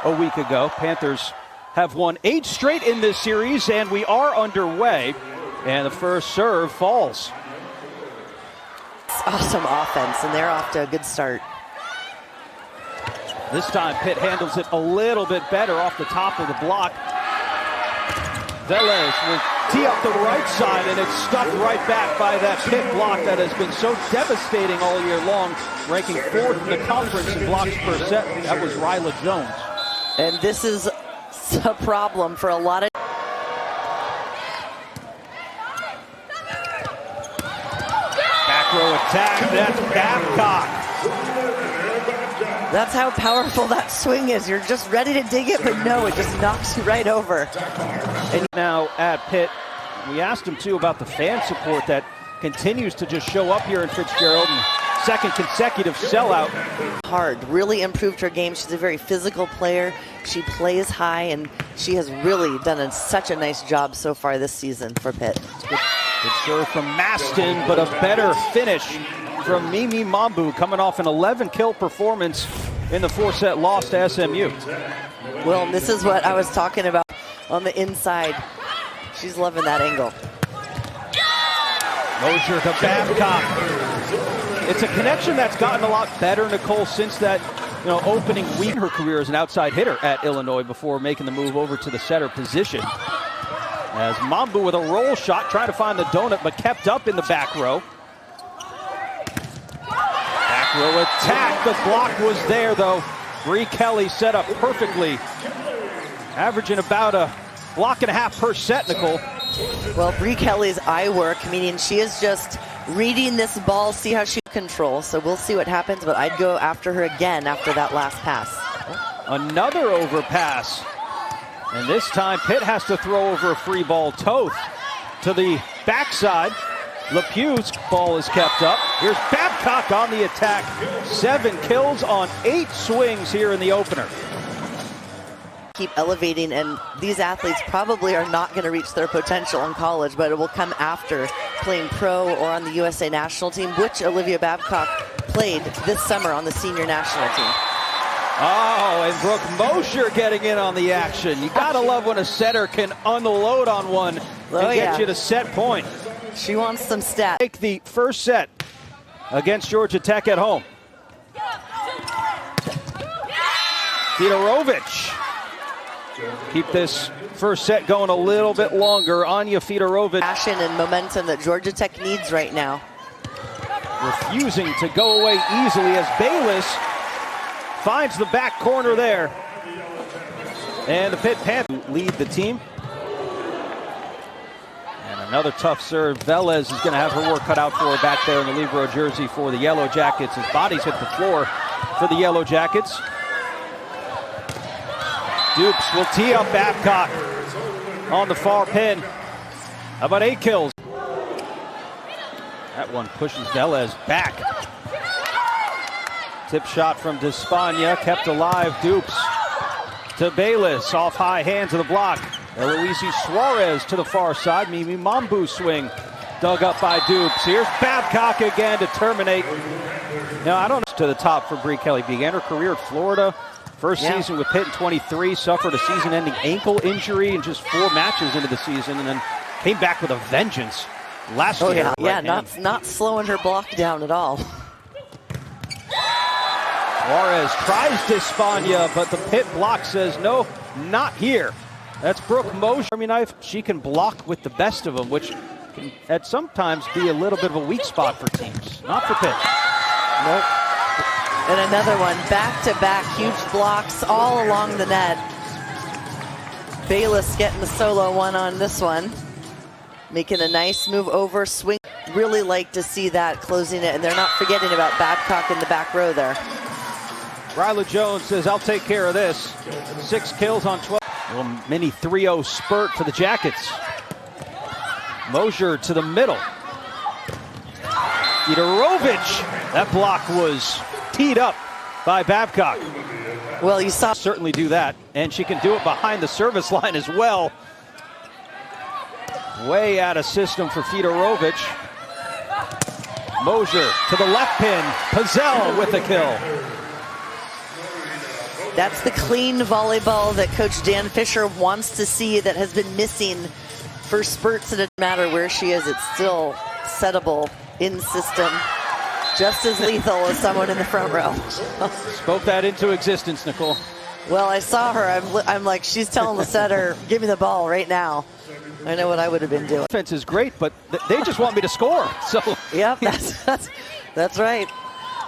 a week ago. Panthers have won 8 straight in this series, and we are underway. And the first serve falls. It's awesome offense, and they're off to a good start. This time Pitt handles it a little bit better off the top of the block. Velez will tee up the right side, and it's stuffed right back by that Pitt block that has been so devastating all year long, ranking 4th in the conference in blocks per set. That was Ryla Jones. And this is a problem for a lot of... Back row attack, that's Babcock. That's how powerful that swing is. You're just ready to dig it, but no, it just knocks you right over. And now at Pitt, we asked him too about the fan support that continues to just show up here in Fitzgerald, and second consecutive sellout. Hard, really improved her game. She's a very physical player. She plays high, and she has really done such a nice job so far this season for Pitt. Good serve from Maston, but a better finish from Mimi Mambu, coming off an 11-kill performance in the 4-set loss to SMU. Well, this is what I was talking about on the inside. She's loving that angle. Mosier to Babcock. It's a connection that's gotten a lot better, Nicole, since that opening week. Her career as an outside hitter at Illinois before making the move over to the setter position. As Mambu with a roll shot, trying to find the donut, but kept up in the back row. Back row attack. The block was there, though. Bree Kelly set up perfectly, averaging about a block and a half per set, Nicole. Well, Bree Kelly's eye work, meaning she is just reading this ball, see how she controls. So we'll see what happens, but I'd go after her again after that last pass. Another overpass. And this time, Pitt has to throw over a free ball. Toth to the backside. LePue's ball is kept up. Here's Babcock on the attack. 7 kills on 8 swings here in the opener. Keep elevating, and these athletes probably are not going to reach their potential in college, but it will come after playing pro or on the USA national team, which Olivia Babcock played this summer on the senior national team. Oh, and Brooke Mosier getting in on the action. You gotta love when a setter can unload on one and get you to set point. She wants some stats. Take the first set against Georgia Tech at home. Fedorovich. Keep this first set going a little bit longer. Anya Fedorovich. Passion and momentum that Georgia Tech needs right now. Refusing to go away easily as Bayless finds the back corner there. And the Pitt Panthers lead the team. And another tough serve. Velez is going to have her work cut out for her back there in the Libero jersey for the Yellow Jackets. His bodies hit the floor for the Yellow Jackets. Dukes will tee up Babcock on the far pin. How about 8 kills? That one pushes Velez back. Tip shot from Despania, kept alive. Dupes to Bayless, off high hands of the block. Eloise Suarez to the far side. Mimi Mambu swing, dug up by Dupes. Here's Babcock again to terminate. Now, I don't know to the top for Bree Kelly. Began her career at Florida. First season with Pitt in 23, suffered a season-ending ankle injury in just 4 matches into the season, and then came back with a vengeance last year. Not slowing her block down at all. Suarez tries Despania, but the Pitt block says, no, not here. That's Brooke Mosier. Army knife, she can block with the best of them, which can at sometimes be a little bit of a weak spot for teams. Not for Pitt. Nope. And another one, back-to-back, huge blocks all along the net. Bayless getting the solo one on this one. Making a nice move over, swing. Really like to see that, closing it, and they're not forgetting about Babcock in the back row there. Ryla Jones says, I'll take care of this. 6 kills on 12. A little mini 3-0 spurt for the Jackets. Mosier to the middle. Fedorovich. That block was teed up by Babcock. Well, you saw. Certainly do that. And she can do it behind the service line as well. Way out of system for Fedorovich. Mosier to the left pin. Pizzell with the kill. That's the clean volleyball that Coach Dan Fisher wants to see, that has been missing for spurts. It doesn't matter where she is, it's still settable in system. Just as lethal as someone in the front row. Spoke that into existence, Nicole. Well, I saw her. I'm like, she's telling the setter, give me the ball right now. I know what I would have been doing. Defense is great, but they just want me to score. So yep, that's right.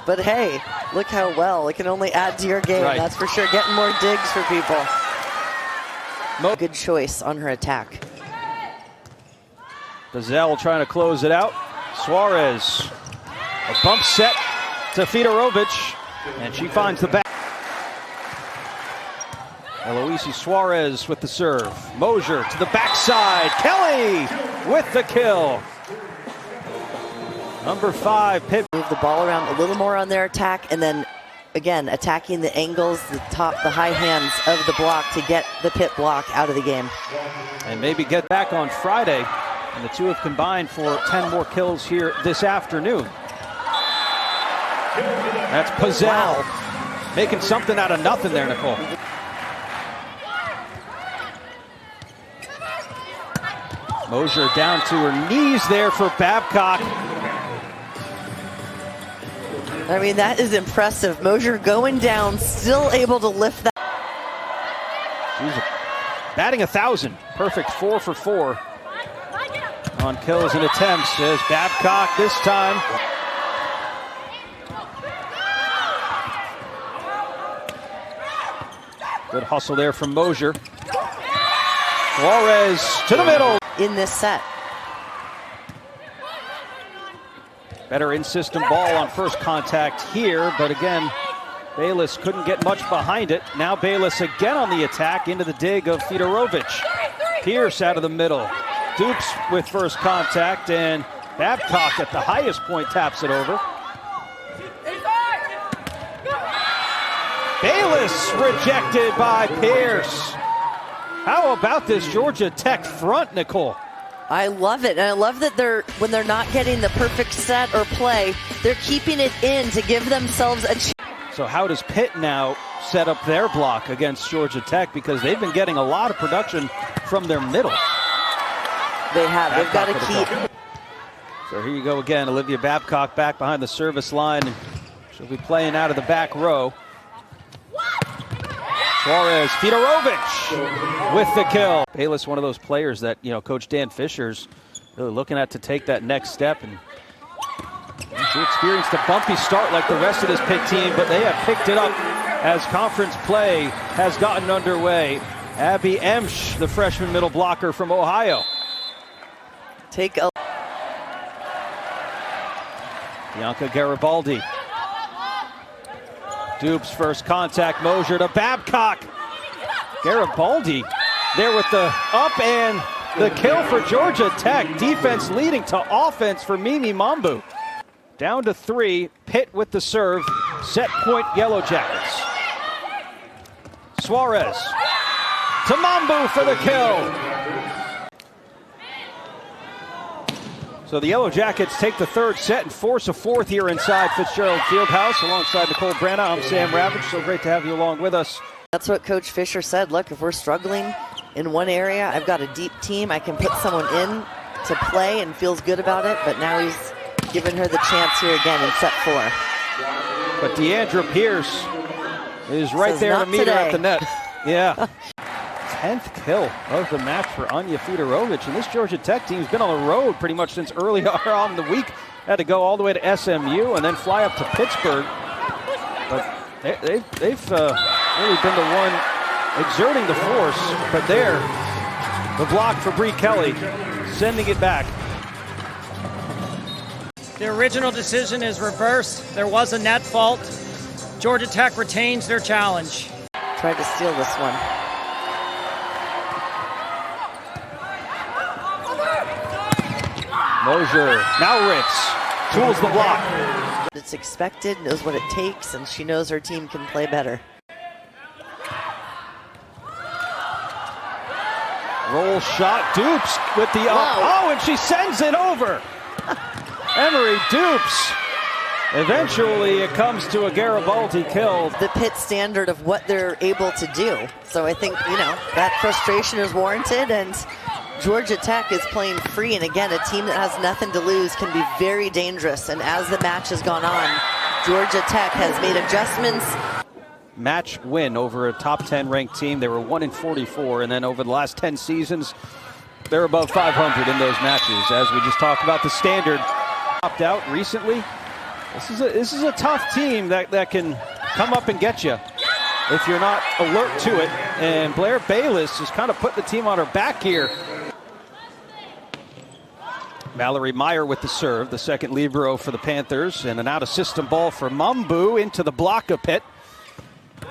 But hey, look how well it can only add to your game. Right. That's for sure. Getting more digs for people. Good choice on her attack. Bazell trying to close it out. Suarez, a bump set to Fedorovich, and she finds the back. Eloise Suarez with the serve. Mosier to the backside. Kelly with the kill. Number 5, Pitt. Move the ball around a little more on their attack, and then again attacking the angles, the high hands of the block to get the Pitt block out of the game. And maybe get back on Friday. And the two have combined for 10 more kills here this afternoon. That's Bazell. Wow. Making something out of nothing there, Nicole. Mosier down to her knees there for Babcock. I mean, that is impressive. Mosier going down, still able to lift that. She's batting 1,000. Perfect 4 for 4 on kills and attempts. There's Babcock this time. Good hustle there from Mosier. Suarez to the middle. In this set. Better in-system ball on first contact here, but again, Bayless couldn't get much behind it. Now Bayless again on the attack into the dig of Fedorovich. Pierce out of the middle. Dukes with first contact, and Babcock at the highest point taps it over. Bayless rejected by Pierce. How about this Georgia Tech front, Nicole? I love it, and I love that when they're not getting the perfect set or play, they're keeping it in to give themselves a chance. So how does Pitt now set up their block against Georgia Tech? Because they've been getting a lot of production from their middle. They have. They've got to keep. So here you go again. Olivia Babcock back behind the service line, and she'll be playing out of the back row. Suarez, Fedorovich with the kill. Bayless, one of those players that, you know, Coach Dan Fisher's really looking at to take that next step. And she experienced a bumpy start like the rest of this Pitt team, but they have picked it up as conference play has gotten underway. Abby Emsch, the freshman middle blocker from Ohio. Bianca Garibaldi. Dupes first contact, Mosier to Babcock. Garibaldi there with the up and the kill for Georgia Tech. Defense leading to offense for Mimi Mambu. Down to 3, Pitt with the serve. Set point Yellow Jackets. Suarez to Mambu for the kill. So the Yellow Jackets take the third set and force a fourth here inside Fitzgerald Fieldhouse. Alongside Nicole Branna, I'm Sam Ravage. So great to have you along with us. That's what Coach Fisher said. Look, if we're struggling in one area, I've got a deep team. I can put someone in to play and feels good about it. But now he's giving her the chance here again in set 4. But Deandra Pierce is right there to meet her at the net. Yeah. 10th kill of the match for Anya Fedorovich. And this Georgia Tech team's been on the road pretty much since early on in the week. Had to go all the way to SMU and then fly up to Pittsburgh. But they've really been the one exerting the force. But there, the block for Bree Kelly, sending it back. The original decision is reversed. There was a net fault. Georgia Tech retains their challenge. Tried to steal this one. Mosier, now Ritz, tools the block. It's expected, knows what it takes, and she knows her team can play better. Roll shot, Dupes with the up. Oh, and she sends it over. Emery Dupes Eventually, it comes to a Garibaldi kill. The Pitt standard of what they're able to do. So I think, that frustration is warranted, and Georgia Tech is playing free. And again, a team that has nothing to lose can be very dangerous. And as the match has gone on, Georgia Tech has made adjustments. Match win over a top 10 ranked team. They were 1-44, and then over the last 10 seasons, they're above 500 in those matches. As we just talked about, the standard opted out recently. This is a tough team that can come up and get you if you're not alert to it. And Blair Bayless has kind of put the team on her back here. Mallory Meyer with the serve, the second libero for the Panthers, and an out-of-system ball for Mambu into the block of Pitt.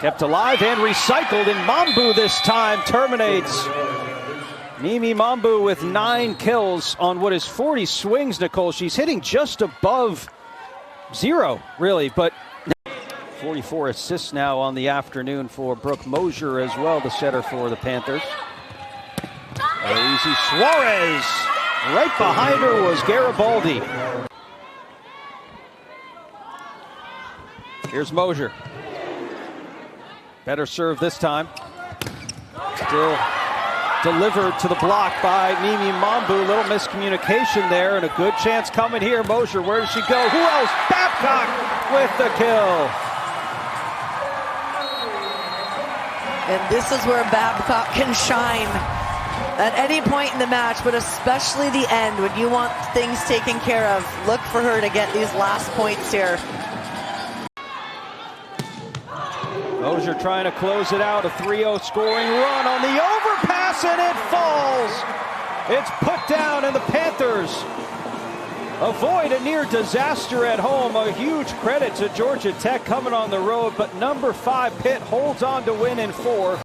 Kept alive and recycled, and Mambu this time terminates. Mimi Mambu with 9 kills on what is 40 swings, Nicole. She's hitting just above 0, really, but 44 assists now on the afternoon for Brooke Mosier as well, the setter for the Panthers. Easy Suarez. Right behind her was Garibaldi. Here's Mosier. Better serve this time. Still delivered to the block by Mimi Mambu. Little miscommunication there, and a good chance coming here. Mosier, where does she go? Who else? Babcock with the kill. And this is where Babcock can shine at any point in the match, but especially the end when you want things taken care of. Look for her to get these last points here. Mosier trying to close it out. A 3-0 scoring run on the overpass, and it falls. It's put down, and the Panthers avoid a near disaster at home. A huge credit to Georgia Tech coming on the road, but number 5 Pitt holds on to win in 4.